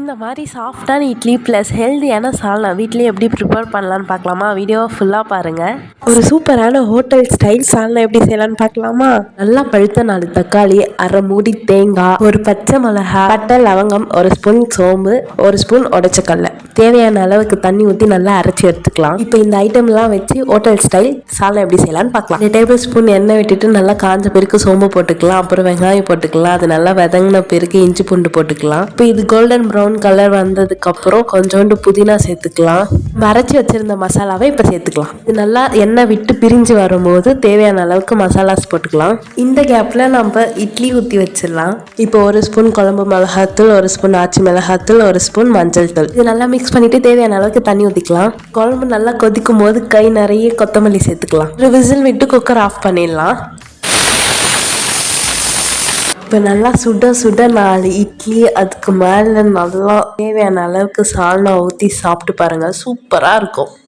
இந்த மாதிரி சாஃப்டான இட்லி ப்ளஸ் ஹெல்தியான சால்னா வீட்லேயே எப்படி ப்ரிப்பேர் பண்ணலான்னு பார்க்கலாமா? வீடியோவை ஃபுல்லாக பாருங்கள். ஒரு சூப்பரான ஹோட்டல் ஸ்டைல் சால்னா எப்படி செய்யலான்னு பார்க்கலாமா? நல்லா பழுத்த 4 தக்காளி, அரை மூடி தேங்காய், ஒரு பச்சை மிளகாய், பட்டை, லவங்கம், ஒரு ஸ்பூன் சோம்பு, ஒரு ஸ்பூன் உடைச்சக்கடலை, தேவையான அளவுக்கு தண்ணி ஊற்றி நல்லா அரைச்சி எடுத்துக்கலாம். இப்போ இந்த ஐட்டம்லாம் வச்சு ஹோட்டல் ஸ்டைல் சால்னா எப்படி செய்யலான்னு பார்க்கலாம். 2 டேபிள் ஸ்பூன் எண்ணெய் விட்டுட்டு நல்லா காஞ்ச பிறகு சோம்பு போட்டுக்கலாம். அப்புறம் வெங்காயம் போட்டுக்கலாம். அது நல்லா வதங்கின பிறகு இஞ்சி பூண்டு போட்டுக்கலாம். இப்போ இது கோல்டன் ப்ரௌன் கலர் வந்ததுக்கு அப்புறம் கொஞ்சோண்டு புதினா சேர்த்துக்கலாம். அரைச்சி வச்சிருந்த மசாலாவை இப்போ சேர்த்துக்கலாம். இது நல்லா எண்ணெய் விட்டு பிரிஞ்சு வரும்போது தேவையான அளவுக்கு மசாலாஸ் போட்டுக்கலாம். இந்த கேப்ல நம்ம இட்லி ஊற்றி வச்சிடலாம். இப்போ ஒரு ஸ்பூன் குழம்பு மிளகாத்தூள், ஒரு ஸ்பூன் ஆச்சி மிளகாத்தூள், ஒரு ஸ்பூன் மஞ்சள் தூள், இது நல்லா மிக்ஸ் பண்ணிட்டு தேவையான அளவுக்கு தண்ணி ஊற்றிக்கலாம். குழம்பு நல்லா கொதிக்கும் போது கை நிறைய கொத்தமல்லி சேர்த்துக்கலாம். ஒரு விசில் விட்டு குக்கர் ஆஃப் பண்ணிடலாம். இப்போ நல்லா சுட சுட 4 இட்லி, அதுக்கு மேலே நல்லா தேவையான அளவுக்கு சால்னா ஊற்றி சாப்பிட்டு பாருங்கள். சூப்பராக இருக்கும்.